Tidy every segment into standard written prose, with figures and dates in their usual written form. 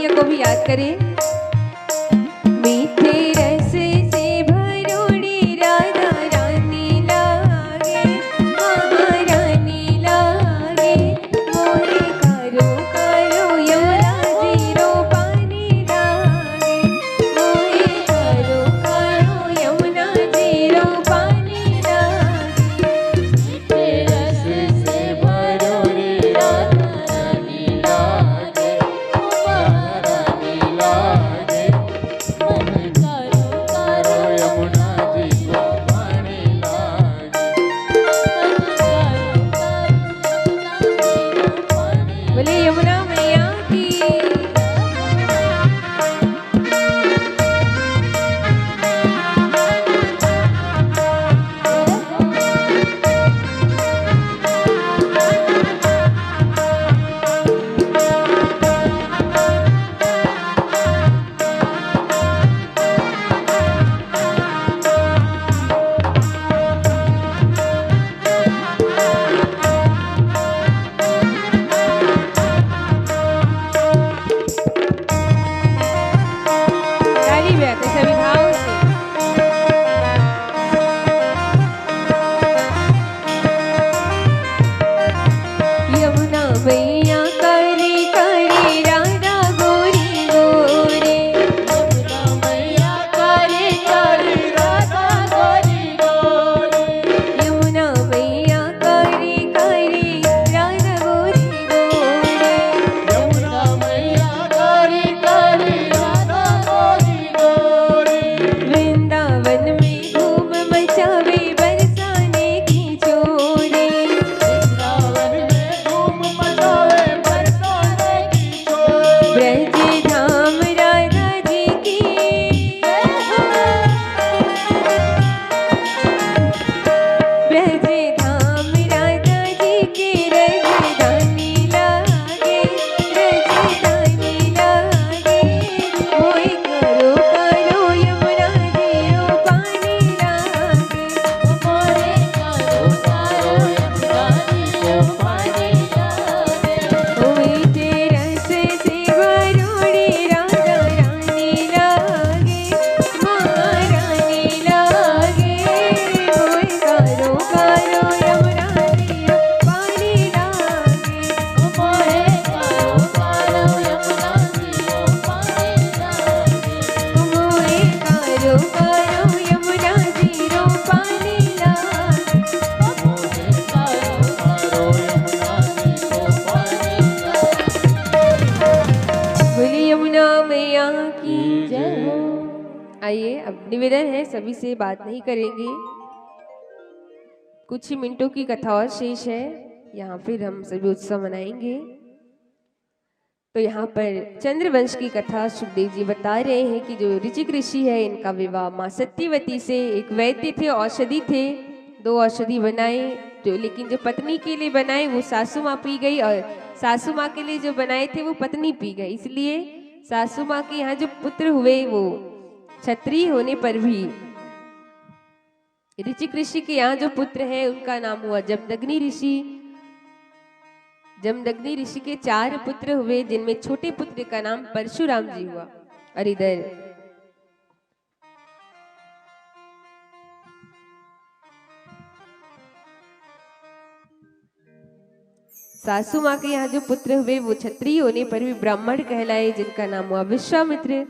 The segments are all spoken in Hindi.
महात्म्य को भी याद करें। मीठे रस से भरोड़ी राधा रानी लागे, महारानी लागे, मोरे करो करो यमुना जीरो पानी लागे, मोरे करो करो यमुना जीरो पानी लागे। मीठे रस से भरोड़ी राधा रानी लागे, महारानी लागे, मोहे करो करो यमुना जी को पानी लागे, बोले यमुना मैया की। ताली बजाते सभी भाव से। यमुना मैया करे करे राधा गोरी गोरे, यमुना मैया करे करे राधा गोरी गोरी, यमुना मैया करे करे राधा गोरी गोरे। यमुना मैया करे करे राधा गोरी गोरी, वृंदावन में धूम मचावे बरसाने की चोरे, वृंदावन में धूम मचावे बरसाने की चोरी, ब्रज धाम राधा जी की, ब्रज धाम राधा जी की राजधानी लागे, राजधानी लागे, मोहे करो करो यमुना जीरो पानी लागे, मोरे करो करो यमुना जी को पानी लागे, मीठे रस से भरोड़ी राधा रानी लागे, महारानी लागे, मोहे करो करो यमुना जीरो पानी लागे, मोरे करो करो यमुना जी को पानी लागे, मोहे करो करो यमुना जीरो पानी लागे। मोरे करो करो यमुना जी को पानी लागे। बोली यमुना मैया की जय हो। आइए अब निवेदन है, सभी से बात नहीं करेंगे, कुछ ही मिनटों की कथा और शेष है, यहाँ फिर हम सभी उत्सव मनाएंगे। तो यहाँ पर चंद्रवंश की कथा सुखदेव जी बता रहे हैं कि जो ऋचिक ऋषि है इनका विवाह माँ सत्यवती से, एक वैद्य थे, औषधि थे, दो औषधि बनाए, जो लेकिन जो पत्नी के लिए बनाए वो सासू माँ पी गई, और सासू माँ के लिए जो बनाए थे वो पत्नी पी गई। इसलिए सासू माँ के यहाँ जो पुत्र हुए वो क्षत्रिय होने पर भी ऋचिक ऋषि के यहाँ जो पुत्र है उनका नाम हुआ जमदग्नि ऋषि। जमदग्नि ऋषि के 4 पुत्र हुए, जिनमें छोटे पुत्र का नाम परशुराम जी हुआ। और इधर सासू माँ के यहाँ जो पुत्र हुए वो क्षत्रिय होने पर भी ब्राह्मण कहलाए, जिनका नाम हुआ विश्वामित्र।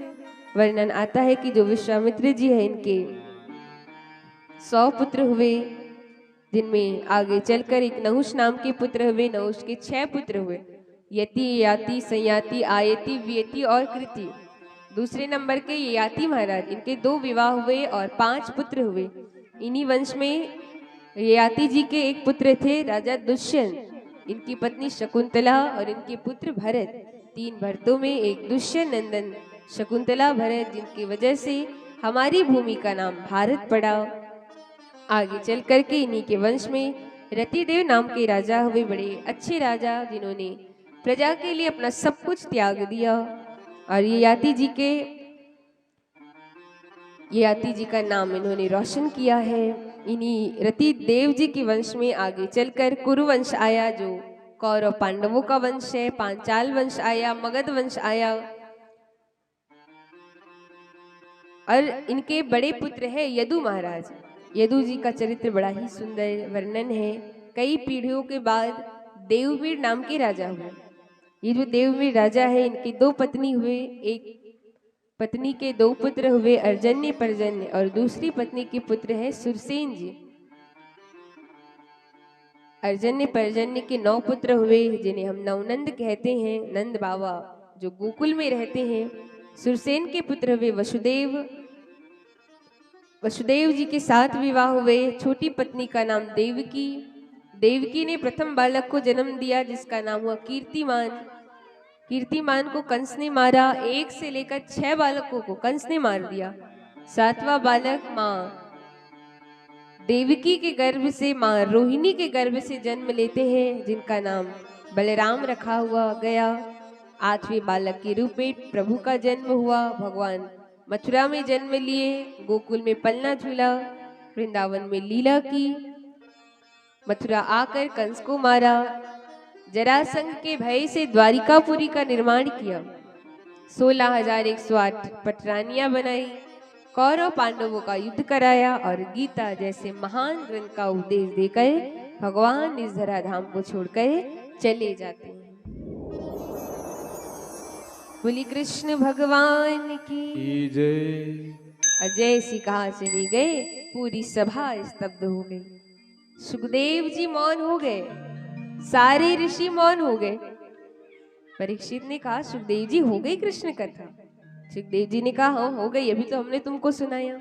वर्णन आता है कि जो विश्वामित्र जी है इनके 100 पुत्र हुए, जिनमें आगे चलकर एक नहुष नाम के पुत्र हुए, नहुष के 6 पुत्र हुए, यति, याति, संयाति, आयति, वियति और कृति। दूसरे नंबर के ययाति महाराज, इनके 2 विवाह हुए और 5 पुत्र हुए। इन्हीं वंश में ययाति जी के एक पुत्र थे राजा दुष्यंत, इनकी पत्नी शकुंतला और इनके पुत्र भरत। 3 भरतों में एक दुष्यंत नंदन शकुंतला भरत, जिनकी वजह से हमारी भूमि का नाम भारत पड़ा। आगे चल करके इन्हीं के वंश में रतिदेव नाम के राजा हुए, बड़े अच्छे राजा जिन्होंने प्रजा के लिए अपना सब कुछ त्याग दिया। और ययाति जी का नाम इन्होंने रोशन किया है। इन्हीं रतिदेव जी के वंश में आगे चलकर कुरुवंश आया, जो कौरव पांडवों का वंश है। पांचाल वंश आया, मगध वंश आया, और इनके बड़े पुत्र है यदु महाराज। यदु जी का चरित्र बड़ा ही सुंदर वर्णन है। कई पीढ़ियों के बाद देववीर नाम के राजा हुए। ये जो देववीर राजा है, इनकी दो पत्नी हुए। एक पत्नी के दो पुत्र हुए, अर्जन्य पर्जन्य, और दूसरी पत्नी के पुत्र है सुरसेन जी। अर्जन्य पर्जन्य के 9 पुत्र हुए, जिन्हें हम नवनंद कहते हैं। नंद बाबा जो गोकुल में रहते हैं। सुरसेन के पुत्र हुए वसुदेव। वसुदेव जी के 7 विवाह हुए। छोटी पत्नी का नाम देवकी। देवकी ने प्रथम बालक को जन्म दिया, जिसका नाम हुआ कीर्तिमान। कीर्तिमान को कंस ने मारा। 1 से लेकर 6 बालकों को कंस ने मार दिया। 7वां बालक माँ देवकी के गर्भ से, माँ रोहिणी के गर्भ से जन्म लेते हैं, जिनका नाम बलराम रखा हुआ गया। 8वें बालक के रूप में प्रभु का जन्म हुआ। भगवान मथुरा में जन्म लिए, गोकुल में पलना झूला, वृंदावन में लीला की, मथुरा आकर कंस को मारा, जरासंध के भय से द्वारिकापुरी का निर्माण किया, 16,108 पटरानियां बनाई, कौरव पांडवों का युद्ध कराया और गीता जैसे महान ग्रंथ का उपदेश देकर भगवान इस धराधाम को छोड़कर चले जाते हैं। बोली कृष्ण भगवान की जय। अजय सी कहा चले गए, पूरी सभा स्तब्ध हो गई। सुखदेव जी मौन हो गए, सारे ऋषि मौन हो गए। परीक्षित ने कहा सुखदेव जी हो गई कृष्ण कथा? सुखदेव जी ने कहा हाँ हो गई, अभी तो हमने तुमको सुनाया।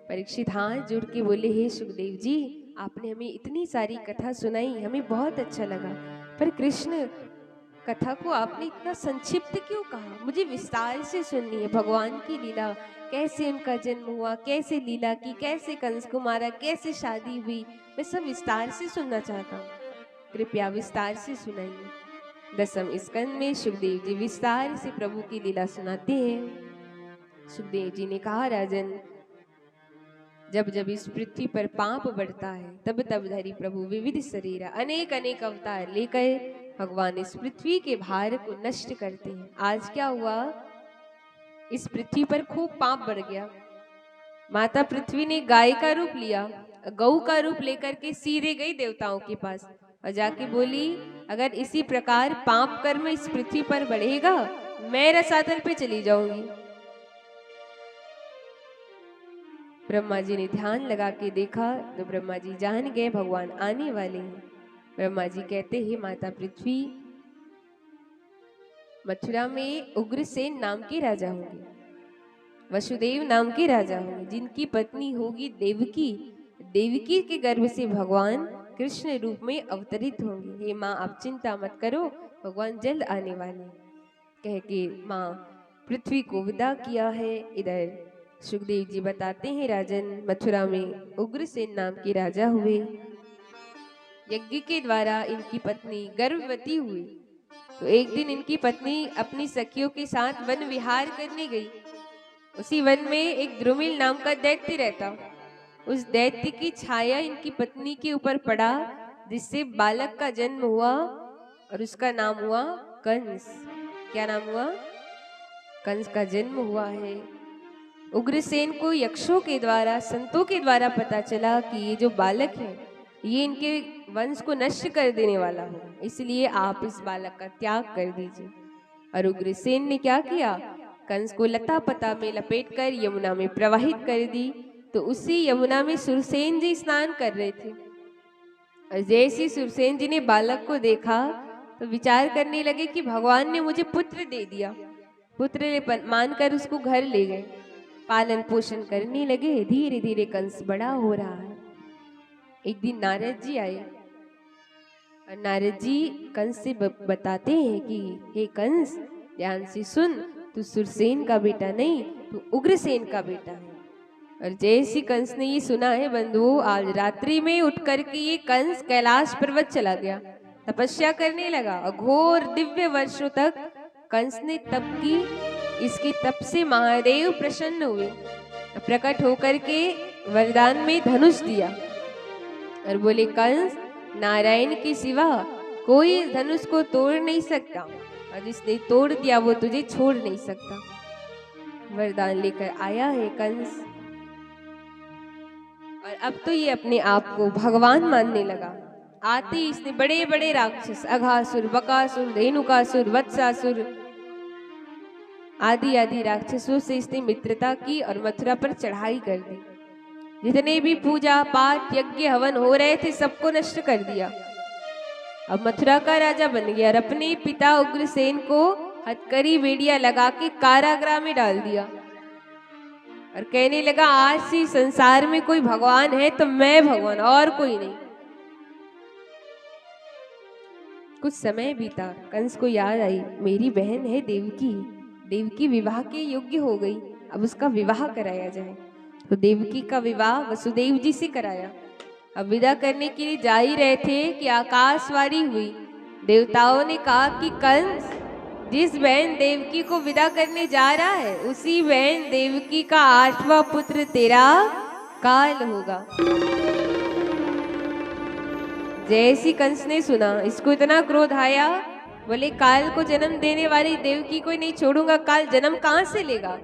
परीक्षित हाथ जोड़ के बोले हे सुखदेव जी, आपने हमें इतनी सारी कथा सुनाई, हमें बहुत अच्छा लगा, पर कृष्ण कथा को आपने इतना संक्षिप्त क्यों कहा? मुझे विस्तार से सुननी है। भगवान की लीला, कैसे उनका जन्म हुआ, कैसे लीला की, कैसे कंस को मारा, कैसे शादी हुई, मैं सब विस्तार से सुनना चाहता हूँ, कृपया विस्तार से सुनाइए। 10वें स्कंद में सुखदेव जी विस्तार से प्रभु की लीला सुनाते हैं। सुखदेव जी ने कहा राजन, जब जब इस पृथ्वी पर पाप बढ़ता है, तब तब धरी प्रभु विविध शरीर अनेक अनेक अवतार लेकर भगवान इस पृथ्वी के भार को नष्ट करते हैं। आज क्या हुआ, इस पृथ्वी पर खूब पाप बढ़ गया। माता पृथ्वी ने गाय का रूप लिया, गऊ का रूप लेकर के सीधे गई देवताओं के पास और जाके बोली अगर इसी प्रकार पाप कर्म इस पृथ्वी पर बढ़ेगा, मैं रसातल पे चली जाऊंगी। ब्रह्मा जी ने ध्यान लगा के देखा तो ब्रह्मा जी जान गए भगवान आने वाले हैं। ब्रह्मा जी कहते हैं माता पृथ्वी मथुरा में उग्रसेन नाम के राजा होंगे, वसुदेव नाम के राजा होंगे, जिनकी पत्नी होगी देवकी। देवकी के गर्भ से भगवान कृष्ण रूप में अवतरित होंगे। हे माँ आप चिंता मत करो, भगवान जल्द आने वाले। कह के माँ पृथ्वी को विदा किया है। इधर सुखदेव जी बताते हैं राजन, मथुरा में उग्रसेन नाम के राजा हुए। यज्ञ के द्वारा इनकी पत्नी गर्भवती हुई, तो एक दिन इनकी पत्नी अपनी सखियों के साथ वन विहार करने गई। उसी वन में एक द्रुमिल नाम का दैत्य रहता। उस दैत्य की छाया इनकी पत्नी के ऊपर पड़ा, जिससे बालक का जन्म हुआ और उसका नाम हुआ कंस। क्या नाम हुआ? कंस का जन्म हुआ है। उग्रसेन को यक्षों के द्वारा, संतों के द्वारा पता चला कि ये जो बालक है ये इनके वंश को नष्ट कर देने वाला हो, इसलिए आप इस बालक का त्याग कर दीजिए। और उग्रसेन ने क्या किया, कंस को लता पता में लपेटकर यमुना में प्रवाहित कर दी। तो उसी यमुना में सुरसेन जी स्नान कर रहे थे और जैसे सुरसेन जी ने बालक को देखा तो विचार करने लगे कि भगवान ने मुझे पुत्र दे दिया। पुत्र मानकर उसको घर ले गए, पालन पोषण करने लगे। धीरे धीरे कंस बड़ा हो रहा है। एक दिन नारद जी आए और नारद जी कंस से बताते हैं कि हे कंस ध्यान से सुन, तू सुरसेन का बेटा नहीं, तू उग्रसेन का बेटा है। और जैसे कंस ने ये सुना है बंधुओं, आज रात्रि में उठ करके ये कंस कैलाश पर्वत चला गया, तपस्या करने लगा और घोर दिव्य वर्षों तक कंस ने तप की। इसके तप से महादेव प्रसन्न हुए, प्रकट होकर के वरदान में धनुष दिया और बोले कंस नारायण के सिवा कोई धनुष को तोड़ नहीं सकता, और जिसने तोड़ दिया वो तुझे छोड़ नहीं सकता। वरदान लेकर आया है कंस। और अब तो ये अपने आप को भगवान मानने लगा। आते ही इसने बड़े बड़े राक्षस अघासुर, बकासुर, धेनुकासुर, वत्सासुर आदि आदि राक्षसों से इसने मित्रता की और मथुरा पर चढ़ाई कर दी। जितने भी पूजा पाठ यज्ञ हवन हो रहे थे सबको नष्ट कर दिया। अब मथुरा का राजा बन गया और अपने पिता उग्रसेन को हथकड़ी बेड़िया लगा के कारागृह में डाल दिया और कहने लगा आज से संसार में कोई भगवान है तो मैं भगवान और कोई नहीं। कुछ समय बीता, कंस को याद आई मेरी बहन है देवकी, देवकी विवाह के योग्य हो गई, अब उसका विवाह कराया जाए। तो देवकी का विवाह वसुदेव जी से कराया। अब विदा करने के लिए जा ही रहे थे कि आकाशवाणी हुई। देवताओं ने कहा कि कंस जिस बहन देवकी को विदा करने जा रहा है उसी बहन देवकी का 8वां पुत्र तेरा काल होगा। जैसी कंस ने सुना इसको इतना क्रोध आया, बोले काल को जन्म देने वाली देवकी को नहीं छोड़ूंगा, काल जन्म कहां से लेगा।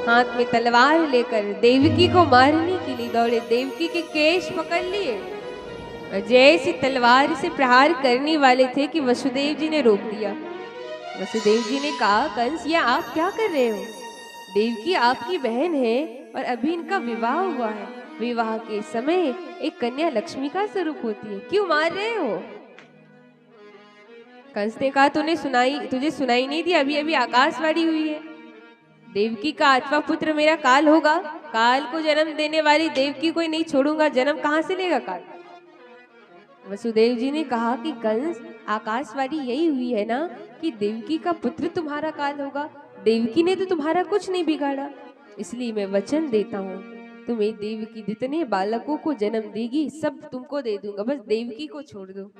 हाथ में तलवार लेकर देवकी को मारने के लिए दौड़े, देवकी के केश पकड़ लिए। जैसी तलवार से प्रहार करने वाले थे कि वसुदेव जी ने रोक दिया। वसुदेव जी ने कहा कंस ये आप क्या कर रहे हो, देवकी आपकी बहन है और अभी इनका विवाह हुआ है। विवाह के समय एक कन्या लक्ष्मी का स्वरूप होती है, क्यों मार रहे हो। कंस ने कहा तुझे सुनाई नहीं दी, अभी अभी आकाशवाणी हुई है देवकी का 8वां पुत्र मेरा काल होगा, काल को जन्म देने वाली देवकी को नहीं छोड़ूंगा, जन्म कहां से लेगा काल। वसुदेव जी ने कहा कि कंस आकाशवाणी यही हुई है ना कि देवकी का पुत्र तुम्हारा काल होगा, देवकी ने तो तुम्हारा कुछ नहीं बिगाड़ा, इसलिए मैं वचन देता हूँ तुम्हें देवकी जितने बालकों को जन्म देगी सब तुमको दे दूंगा, बस देवकी को छोड़ दो।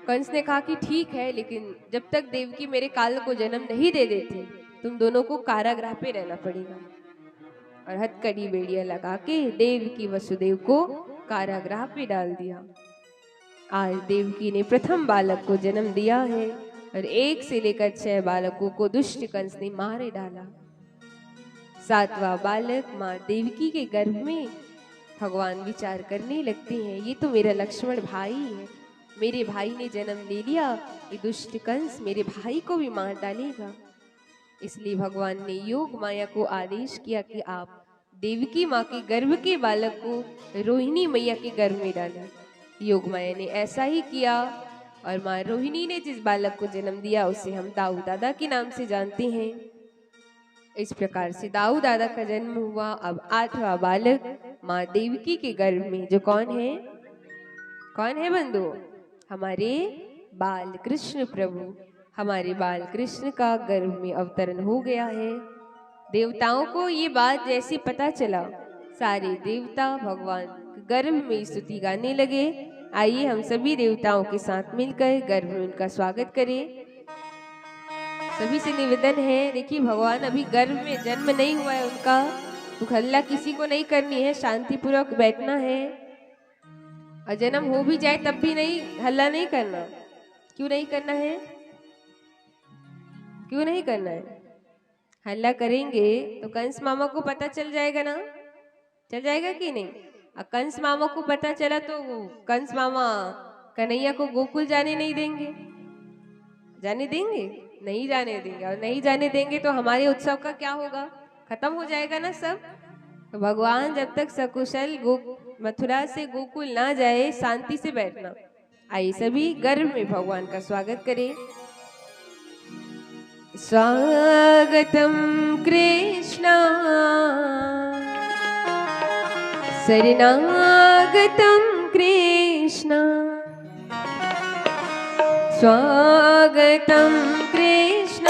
कंस ने कहा कि ठीक है, लेकिन जब तक देवकी मेरे काल को जन्म नहीं दे देती तुम दोनों को कारागृह पे रहना पड़ेगा। और हथकड़ी बेड़िया लगा के देवकी वसुदेव को कारागृह पे डाल दिया। आज देवकी ने प्रथम बालक को जन्म दिया है और 1 से लेकर 6 बालकों को दुष्ट कंस ने मारे डाला। 7वां बालक माँ देवकी के गर्भ में भगवान विचार करने लगते हैं ये तो मेरा लक्ष्मण भाई है, मेरे भाई ने जन्म ले लिया, ये दुष्ट कंस मेरे भाई को भी मार डालेगा। इसलिए भगवान ने योग माया को आदेश किया कि आप देवकी माँ के गर्भ के बालक को रोहिणी मैया के गर्भ में डाला। योग माया ने ऐसा ही किया और माँ रोहिणी ने जिस बालक को जन्म दिया उसे हम दाऊ दादा के नाम से जानते हैं। इस प्रकार से दाऊ दादा का जन्म हुआ। अब 8वां बालक माँ देवकी के गर्भ में जो कौन है बंधु, हमारे बाल कृष्ण प्रभु, हमारे बाल कृष्ण का गर्भ में अवतरण हो गया है। देवताओं को ये बात जैसे पता चला सारे देवता भगवान गर्भ में स्तुति गाने लगे। आइए हम सभी देवताओं के साथ मिलकर गर्भ में उनका स्वागत करें। सभी से निवेदन है, देखिए भगवान अभी गर्भ में जन्म नहीं हुआ है उनका, तो हल्ला किसी को नहीं करनी है, शांतिपूर्वक बैठना है। और जन्म हो भी जाए तब भी नहीं हल्ला नहीं करना। क्यों नहीं करना है, क्यों नहीं करना है? हल्ला करेंगे तो कंस मामा को पता चल जाएगा ना, चल जाएगा कि नहीं। कंस मामा को पता चला तो कंस मामा कन्हैया को गोकुल जाने नहीं देंगे, जाने देंगे? नहीं जाने देंगे। और नहीं जाने देंगे तो हमारे उत्सव का क्या होगा, खत्म हो जाएगा ना सब। तो भगवान जब तक सकुशल मथुरा से गोकुल ना जाए शांति से बैठना। आइए सभी गर्भ में भगवान का स्वागत करें। स्वागतम कृष्ण शरणागतम कृष्ण, स्वागतम कृष्ण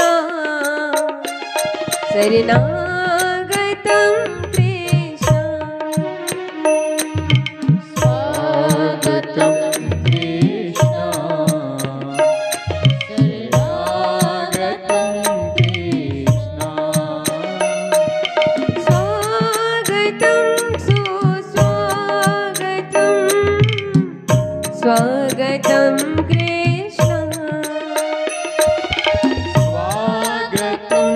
शरणागतम कृष्ण, स्वागतम कृष्ण शरणागतम कृष्ण, स्वागतम सुस्वागतम स्वागतम कृष्ण, स्वागतम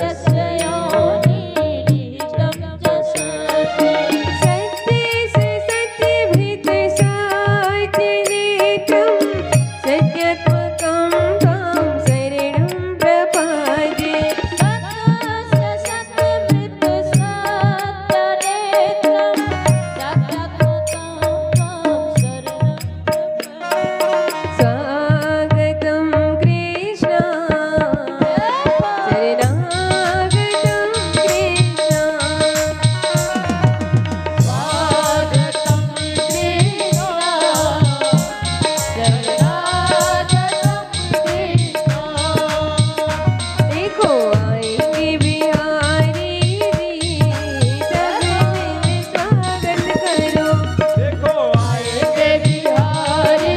यस्य योनिनिहितं च सत्य। सत्य से सत्यभृत सत्यनेत्रं सत्यात्मकं त्वां शरणं प्रपद्ये। सत्यस्य सत्यभृत सत्यनेत्रं सत्यात्मकं त्वां शरणं प्रपद्ये। स्वागतं कृष्ण शरणागतं कृष्ण स्वागतं कृष्ण शरणागतं कृष्ण। देखो आएंगे बिहारी जी सब मिल स्वागत करो। देखो आएंगे बिहारी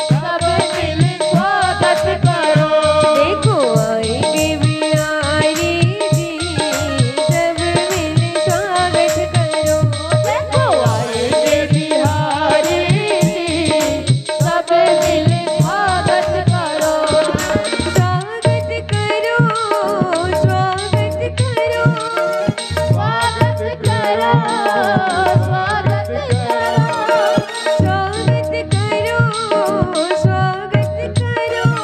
सब मिल स्वागत करो। देखो आएंगे बिहारी जी सब मिल स्वागत करो। देखो आएंगे बिहारी सब मिल स्वागत करो। स्वागत करो स्वागत करो स्वागत करो स्वागत करो। स्वागत करो स्वागत करो स्वागत करो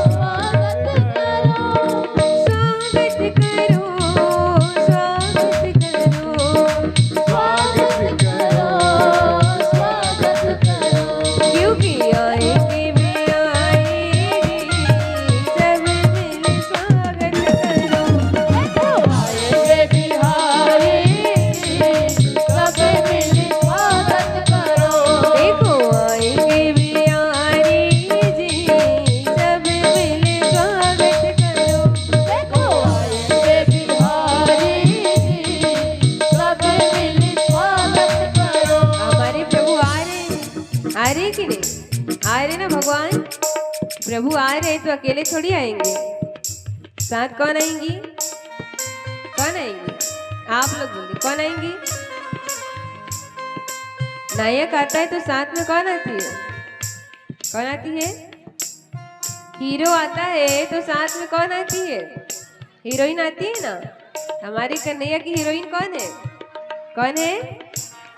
स्वागत करो। स्वागत करो स्वागत करो स्वागत स्वागत करो स्वागत करो करो। क्योंकि आएंगे बिहारी सब मिल स्वागत करो। देखो आएंगे बिहारी सब मिल स्वागत करो। देखो आएंगे बिहारी जी सब मिल स्वागत करो। देखो आएंगे बिहारी सब मिल स्वागत करो। हमारे प्रभु आ रहे कि नहीं आ रहे ना भगवान। प्रभु आ रहे तो अकेले थोड़ी आएंगे, साथ कौन आएंगी? कौन आएंगी? आप लोग बोलिए कौन आएंगी? नायक आता है तो साथ में कौन आती है? कौन आती है? हीरो आता है तो साथ में कौन आती है? हीरोइन आती है ना। हमारी कन्हैया की हीरोइन कौन है? कौन है?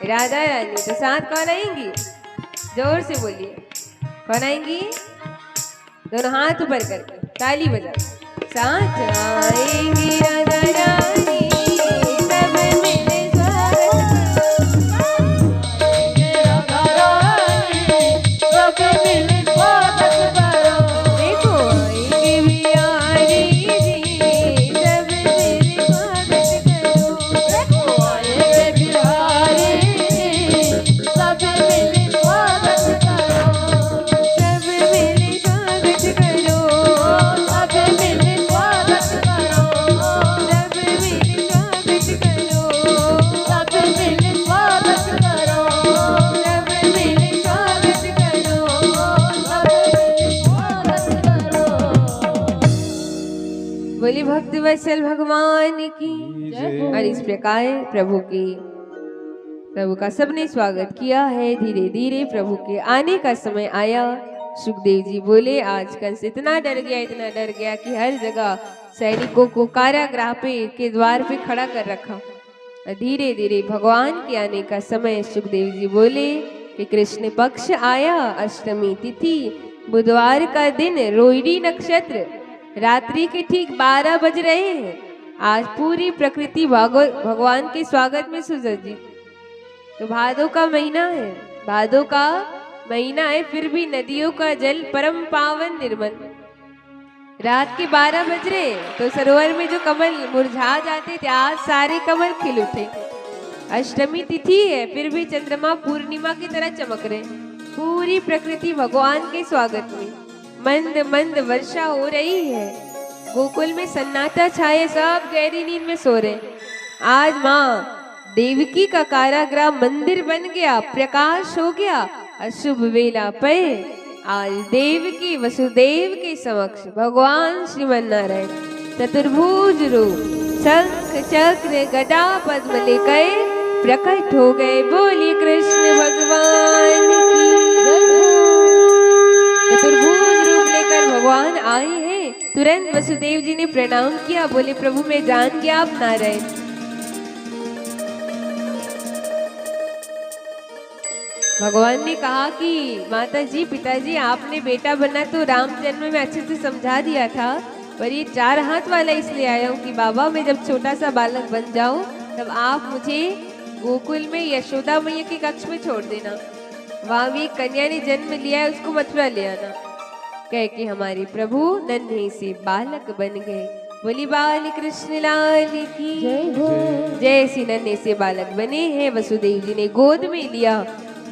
राधा रानी। तो साथ कौन आएंगी? जोर से बोलिए कौन आएंगी? दोनों हाथ ऊपर करके ताली बजा। साथ आएंगी राधा रानी सब मिले स्वागत राधा रानी सब मिल स्वागत करो। देखो आएंगे बिहारी जी सब मिले स्वागत करो। देखो आएंगे बिहारी सब मिल स्वागत करो। सब मिले स्वागत करो। सब मिल स्वागत करो। सब मिले स्वागत करो। सब मिल स्वागत करो। सब मिले स्वागत करो। सब मिल स्वागत करो। बोली भक्त वत्सल भगवान की। और इस प्रकार प्रभु का सबने स्वागत किया है। धीरे धीरे प्रभु के आने का समय आया। सुखदेव जी बोले आज कंस इतना डर गया कि हर जगह सैनिकों को कारागृह के द्वार पे खड़ा कर रखा। और धीरे धीरे भगवान के आने का समय सुखदेव जी बोले कि कृष्ण पक्ष आया, अष्टमी तिथि, बुधवार का दिन, रोहिणी नक्षत्र, रात्रि के ठीक 12 बज रहे हैं। आज पूरी प्रकृति भगवान के स्वागत में सुसज्जित। तो भादों का महीना है, भादों का महीना है, फिर भी नदियों का जल परम पावन निर्मल। रात के 12 बज रहे तो सरोवर में जो कमल मुरझा जाते थे आज सारे कमल खिल उठे। अष्टमी तिथि है, फिर भी चंद्रमा पूर्णिमा की तरह चमक रहे। पूरी प्रकृति भगवान के स्वागत में मंद मंद वर्षा हो रही है। गोकुल में सन्नाटा छाए, सब गहरी नींद में सो रहे। आज माँ देवकी का कारागृह मंदिर बन गया, प्रकाश हो गया। अशुभ वेला पर आज देवकी वसुदेव के समक्ष भगवान श्रीमन नारायण चतुर्भुज रूप शंख चक्र गदा पद्म लेकर प्रकट हो गए। बोलिए कृष्ण भगवान की। चतुर्भुज रूप लेकर भगवान तुरंत वसुदेव जी ने प्रणाम किया, बोले प्रभु मैं जान गया आप नारायण। भगवान ने कहा कि माता जी पिताजी आपने बेटा बनना तो राम जन्म में अच्छे से समझा दिया था, पर ये 4 हाथ वाला इसलिए आया हूँ कि बाबा मैं जब छोटा सा बालक बन जाऊं तब आप मुझे गोकुल में यशोदा मैया के कक्ष में छोड़ देना, वहां भी एक कन्या ने जन्म लिया है उसको मथुरा ले आना। कह के हमारे प्रभु नन्हे से बालक बन गए। बोली बाल कृष्ण लाल की जय हो। जैसे नन्हे से बालक बने हैं वसुदेव जी ने गोद में लिया,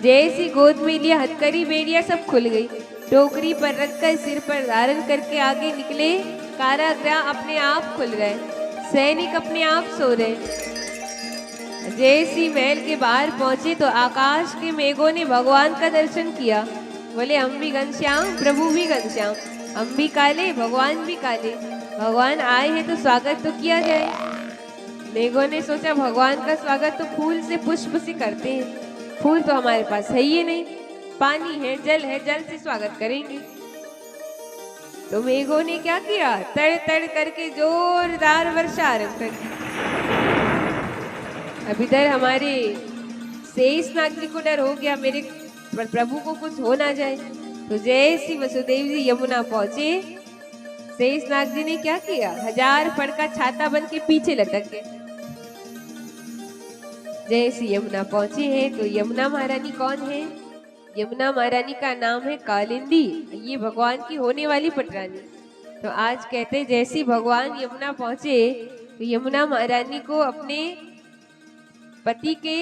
जैसी गोद में लिया हथकड़ी बेड़िया सब खुल गई, टोकरी पर रखकर सिर पर धारण करके आगे निकले, कारागृह अपने आप खुल गए, सैनिक अपने आप सो रहे। जैसी महल के बाहर पहुंचे तो आकाश के मेघों ने भगवान का दर्शन किया। बोले हम भी घनश्याम प्रभु भी घनश्याम, हम भी काले भगवान भी काले, भगवान आए हैं तो स्वागत तो किया जाए। मेघों ने सोचा भगवान का स्वागत तो फूल से पुष्प से करते हैं, फूल तो हमारे पास है ही नहीं, पानी है जल से स्वागत करेंगे। तो मेघों ने क्या किया, तड़ तड़ करके जोरदार वर्षा आरंभ कर दी। अब इधर हमारे शेषनाग जी को डर हो गया मेरे प्रभु को कुछ हो ना जाए, तो जैसी वसुदेव जी यमुना पहुंचे शेषनाग जी ने क्या किया, 1000 फड़ का छाता बन के पीछे लटक गए। जैसी यमुना पहुंचे हैं तो यमुना महारानी कौन है, यमुना महारानी का नाम है कालिंदी, ये भगवान की होने वाली पटरानी। तो आज कहते हैं जैसी भगवान यमुना पहुंचे तो यमुना महारानी को अपने पति के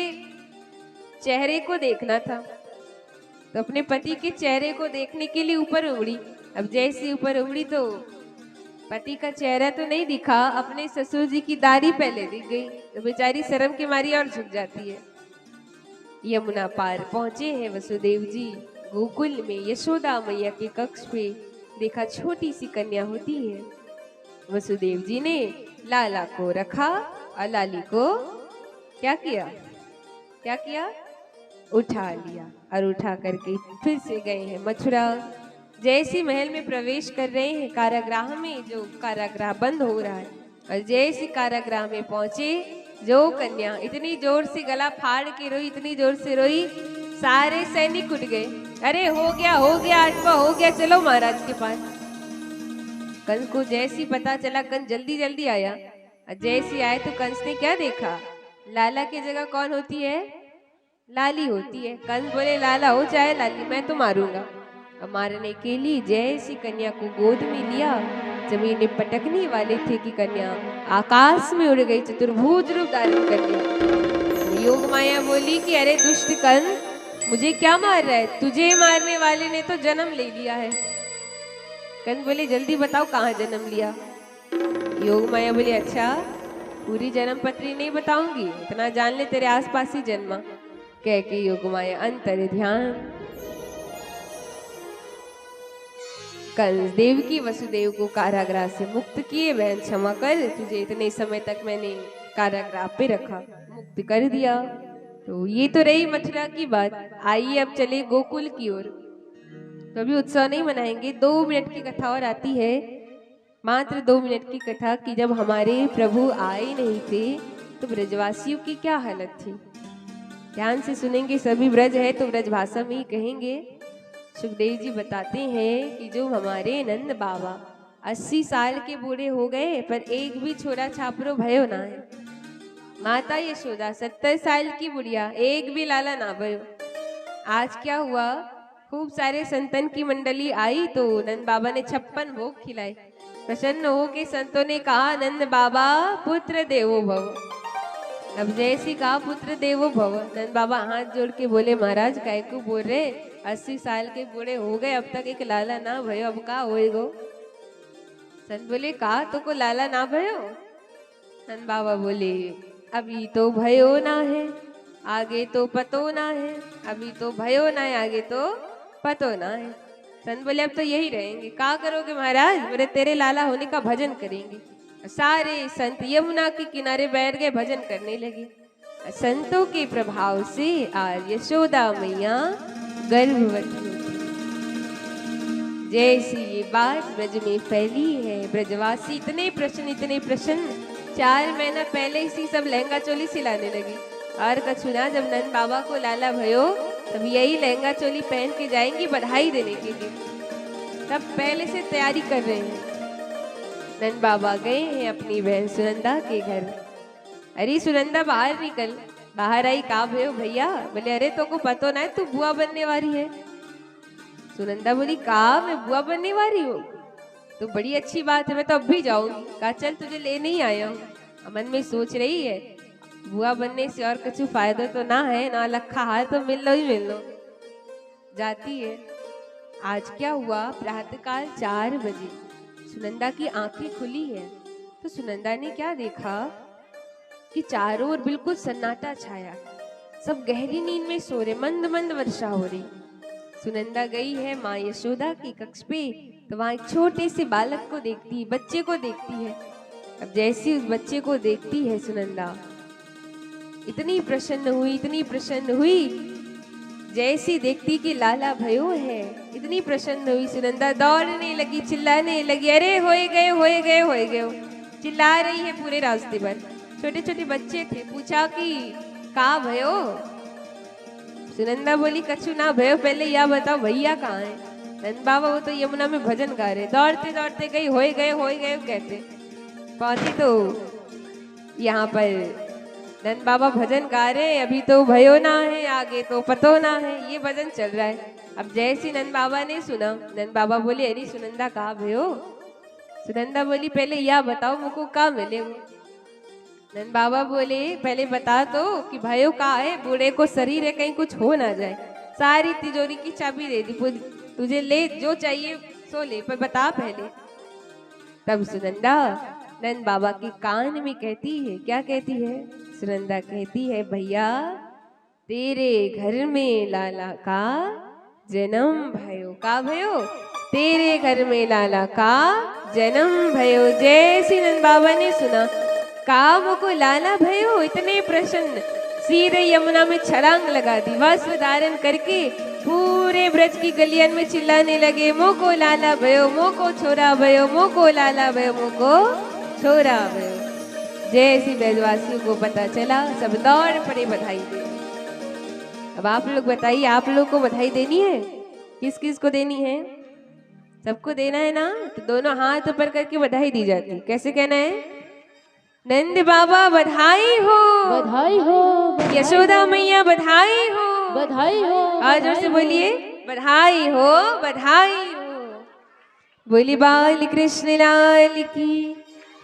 चेहरे को देखना था, तो अपने पति के चेहरे को देखने के लिए ऊपर उमड़ी। अब जैसी ऊपर उमड़ी तो पति का चेहरा तो नहीं दिखा, अपने ससुर जी की दाढ़ी पहले दिख गई, तो बेचारी शर्म के मारी और झुक जाती है। यमुना पार पहुंचे हैं वसुदेव जी गोकुल में, यशोदा मैया के कक्ष पे देखा छोटी सी कन्या होती है। वसुदेव जी ने लाला को रखा और लाली को क्या किया, उठा लिया और उठा करके फिर से गए हैं मथुरा। जैसे महल में प्रवेश कर रहे हैं, कारागृह में जो कारागृह बंद हो रहा है, और जैसे कारागृह में पहुंचे जो कन्या इतनी जोर से गला फाड़ के रोई, इतनी जोर से रोई, सारे सैनिक उठ गए। अरे हो गया आज हो गया, चलो महाराज के पास। कंस को जैसी पता चला, कंस जल्दी जल्दी आया, जैसी आए तो कंस ने क्या देखा, लाला की जगह कौन होती है, लाली होती है। कंस बोले लाला हो चाहे लाली, मैं तो मारूंगा। मारने के लिए जैसी कन्या को गोद में लिया, जमीन में पटकने वाले थे कि कन्या आकाश में उड़ गई, चतुर्भुज रूप धारण कर लिया। योग माया बोली कि अरे दुष्ट कंस मुझे क्या मार रहा है, तुझे मारने वाले ने तो जन्म ले लिया है। कंस बोले जल्दी बताओ कहाँ जन्म लिया। योग माया बोली अच्छा पूरी जन्म पत्री नहीं बताऊंगी, इतना जान ले तेरे आसपास ही जन्मा। कह के योग माया अंतर ध्यान कंस देव की वसुदेव को कारागृह से मुक्त किए, बहन क्षमा कर, तुझे इतने समय तक मैंने कारागृह पे रखा, मुक्त कर दिया। तो ये तो रही मथुरा की बात। आइए अब चले गोकुल की ओर। तो अभी उत्सव नहीं मनाएंगे, 2 मिनट की कथा और आती है, मात्र 2 मिनट की कथा कि जब हमारे प्रभु आए नहीं थे तो ब्रजवासियों की क्या हालत थी। ध्यान से सुनेंगे, सभी ब्रज है तो ब्रज भाषा में ही कहेंगे। सुखदेव जी बताते हैं कि जो हमारे नंद बाबा 80 साल के बूढ़े हो गए पर एक भी छोरा छापरो भयो ना है। माता यशोदा 70 साल की बुढ़िया, एक भी लाला ना भयो। आज क्या हुआ, खूब सारे संतन की मंडली आई तो नंद बाबा ने 56 भोग खिलाए। प्रसन्न हो के संतों ने कहा नंद बाबा पुत्र देवो भव। अब जैसी कहा पुत्र देवो भव, नंद बाबा हाथ जोड़ के बोले महाराज काय को बोल रहे, 80 साल के बूढ़े हो गए अब तक एक लाला ना भयो, अब का होएगो। संत बोले कहा तो को लाला ना भयो। नंद बाबा बोले अभी तो भयो ना है, आगे तो पतो ना है, अभी तो भयो ना है, आगे तो पतो ना है। संत बोले अब तो यही रहेंगे। क्या करोगे महाराज? बोले तेरे लाला होने का भजन करेंगे। सारे संत यमुना के किनारे बैठ गए, भजन करने लगे। संतों के प्रभाव से आज यशोदा मैया गर्भवती होती। जैसी ये बात ब्रज में फैली है, ब्रजवासी इतने प्रसन्न 4 महीना पहले ही सब लहंगा चोली सिलाने लगी। और कछुना जब नंद बाबा को लाला भयो तब यही लहंगा चोली पहन के जाएंगी बधाई देने के लिए। तब पहले से तैयारी कर रहे हैं। नंद बाबा गए हैं अपनी बहन सुनंदा के घर। अरे सुनंदा बाहर निकल। बाहर आई, का भयो भैया? बोले अरे तो को पतो ना है तू बुआ बनने वाली है। सुनंदा बोली का मैं बुआ बनने वाली हूँ? तो बड़ी अच्छी बात है, मैं तो अब भी जाऊंगी। कहा चल तुझे लेने ही आया हूँ। मन में सोच रही है बुआ बनने से और कुछ फायदा तो ना है, ना लखा हाल तो मिल लो ही मिल लो। जाती है। आज क्या हुआ, प्रातःकाल 4 बजे सुनंदा की आंखें खुली है तो सुनंदा ने क्या देखा कि चारों ओर बिल्कुल सन्नाटा छाया, सब गहरी नींद में सो रहे, मंद मंद वर्षा हो रही। सुनंदा गई है माँ यशोदा की कक्ष पे तो वहां एक छोटे से बालक को देखती है, बच्चे को देखती है। अब जैसी उस बच्चे को देखती है सुनंदा इतनी प्रसन्न हुई जैसी देखती कि लाला भयो है। इतनी प्रसन्न हुई सुनंदा दौड़ने लगी, चिल्लाने लगी, अरे होए गए। चिल्ला रही है पूरे रास्ते भर। छोटे छोटे बच्चे थे। पूछा कि का भयो? सुनंदा बोली कछु ना भयो, पहले यह बताओ भैया कहाँ है? नंद बाबा वो तो यमुना में भजन गा रहे। दौड़ते दौड़ते गई, होए गए कहते पहुंची तो यहाँ पर नंद बाबा भजन गा रहे। अभी तो भयो ना है, आगे तो पतो ना है, ये भजन चल रहा है। अब जैसी नंद बाबा ने सुना, नंद बाबा बोले अरे सुनंदा कहाँ भयो? सुनंदा बोली पहले यह बताओ मुझको का मिले? नंद बाबा बोले पहले बता तो कि भयो कहाँ है, बूढ़े को शरीर है कहीं कुछ हो ना जाए। सारी तिजोरी की चाबी दे दी, तुझे ले जो चाहिए सो ले, पर बता पहले। तब सुनंदा नंद बाबा के कान में कहती है, क्या कहती है? सुनंदा कहती है भैया तेरे घर में लाला का जन्म भयो। का भयो? तेरे घर में लाला का जन्म भयो। जैसी नंद बाबा ने सुना काम को लाला भयो, इतने प्रसन्न सीधे यमुना में छलांग लगा दी। वस्त्र धारण करके पूरे ब्रज की गलियन में चिल्लाने लगे, मोको लाला भयो, मोको छोरा भयो, मोको लाला भयो, मोको छोरा भयो। जैसी ब्रजवासियों को पता चला सब दौड़ पड़े बधाई दे। अब आप लोग बताइए, आप लोग को बधाई देनी है? किस किस को देनी है? सबको देना है ना? तो दोनों हाथ ऊपर करके बधाई दी जाती। कैसे कहना है? नंद बाबा बधाई हो, बधाई हो, यशोदा मैया बधाई हो, बधाई हो। आज जोर से बोलिए बधाई हो, बधाई हो। बोली बाल कृष्ण लाल की।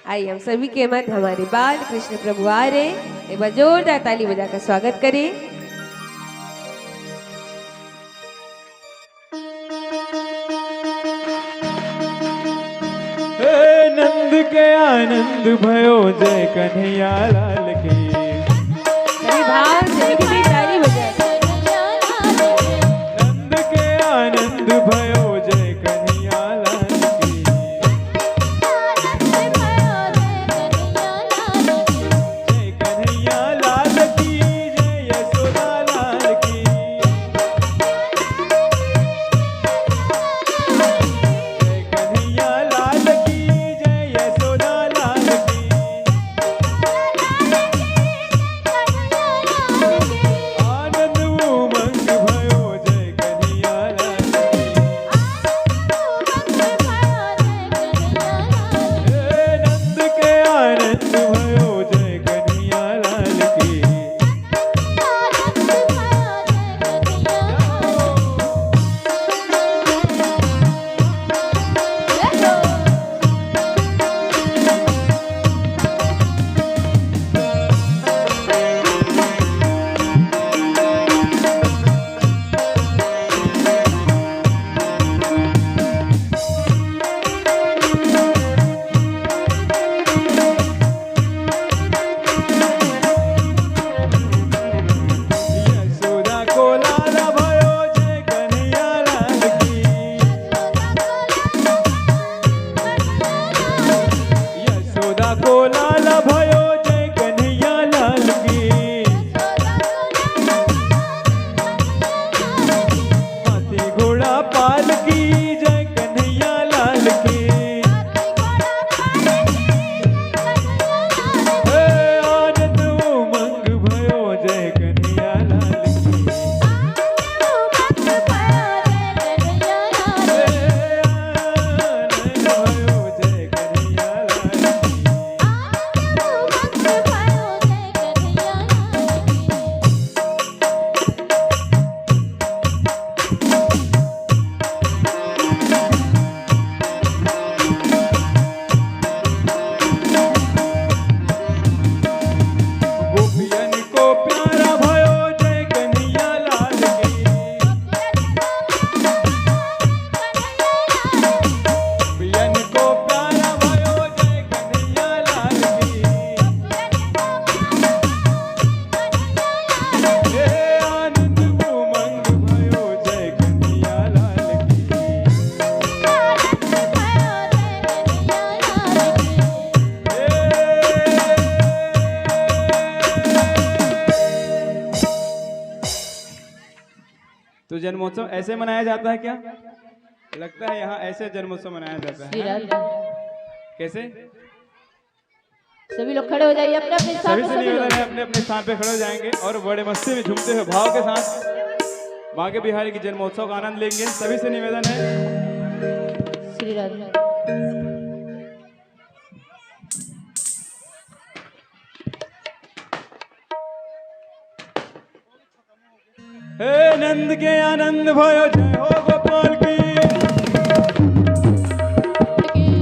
आइए हम सभी के मध्य हमारे बाल कृष्ण प्रभु आ रहे, एक बार जोरदार ताली बजाकर स्वागत करें। नंद के आनंद भयो, जय कन्हैया लाल की। सभी भाव से भी ताली बजाएं। नंद के आनंद भयो, जय कन्हैया लाल की। जय कन्हैया लाल की, जय यशोदा लाल की। जय कन्हैया लाल की, जय यशोदा लाल की। जन्मोत्सव ऐसे मनाया जाता है क्या? लगता है यहाँ ऐसे जन्मोत्सव मनाया जाता श्री है। राधे। कैसे? सभी लोग खड़े हो जाइए अपने अपने स्थान सभी पे। से सभी लोग निवेदन है अपने अपने स्थान पे खड़े हो जाएंगे और बड़े मस्ती में झूमते हुए भाव के साथ बांके बिहारी की जन्मोत्सव का आनंद लेंगे। सभी से निवेदन है। श्री राधे। हे नंद के आनंद भयो जय हो गोपाल की।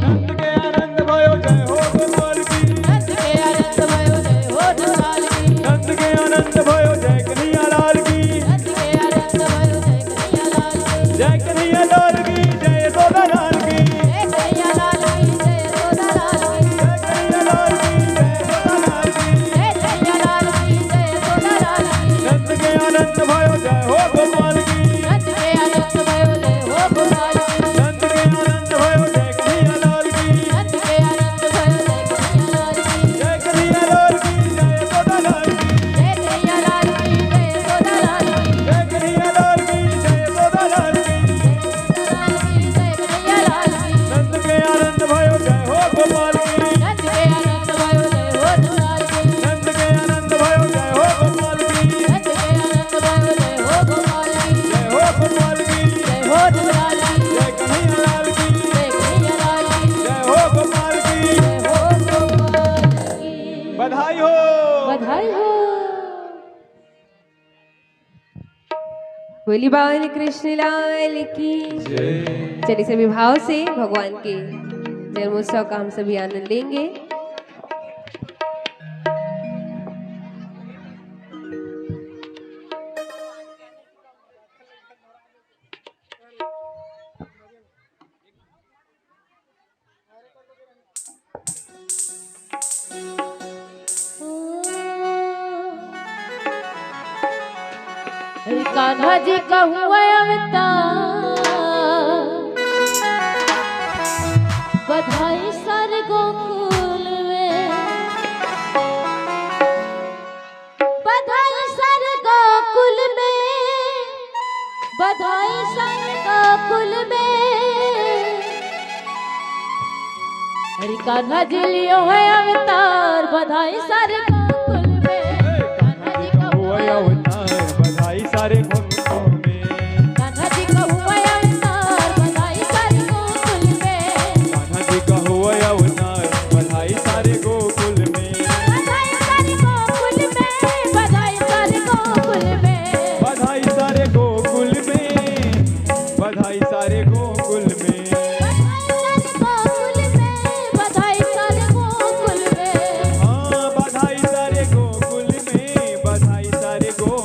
नंद के आनंद भयो जय हो गोपाल की। नंद के आनंद भयो जय हो गोपाल की। नंद के आनंद भयो जय कन्हैया लाल की। नंद के आनंद भयो जय कन्हैया लाल की। जय कन्हैया लाल की जय यशोदा लाल की। जय कन्हैया लाल की जय यशोदा लाल की। जय कन्हैया लाल की जय यशोदा लाल की। जय कन्हैया लाल की जय यशोदा लाल की। नंद के आनंद भयो जय हो गोपाल की। नंद के आनंद भयो जय हो गोपाल की। नंद के आनंद भयो जय कन्हैया लाल की। नंद के आनंद भयो जय कन्हैया लाल की। जय कन्हैया लाल की जय यशोदा लाल की। जय कन्हैया लाल की जय यशोदा लाल की। जय कन्हैया लाल की जय यशोदा लाल की। जय कन्हैया लाल की। नंद के आनंद भयो जय हो गोपाल की। नंद के आनंद भयो जय हो गोपाल की। नंद के आनंद भयो जय हो गोपाल की। नंद के आनंद भयो जय हो गोपाल की। जय हो गोपाल की। जय हो गोपाल की। जय कन्हैया लाल की। जय कन्हैया लाल की। जय हो गोपाल की। जय हो गोपाल की। बधाई हो। बधाई हो। बोली बाल कृष्ण लाल की। चलिए सभी भाव से भगवान के जन्मोत्सव का हम सभी आनंद लेंगे। कान्हा जी का हुआ अवतार, बधाई सारे गोकुल में। बधाई सारे गोकुल में। बधाई सारे गोकुल में। हरि कान्हा जी लियो है अवतार, बधाई सारे गोकुल में। कान्हा जी का हुआ अवतार बधाई सारे गोकुल में। कान्हा जी का हुआ अवतार, बधाई सारे गोकुल में। कान्हा जी का हुआ अवतार बधाई सारे गोकुल में। बधाई सारे गोकुल में। बधाई सारे गोकुल में। बधाई सारे गोकुल में। बधाई सारे गोकुल में। बधाई सारे गोकुल में। हाँ बधाई सारे गोकुल में। बधाई सारे गोकुल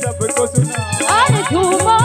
सबको सुना। और झूमो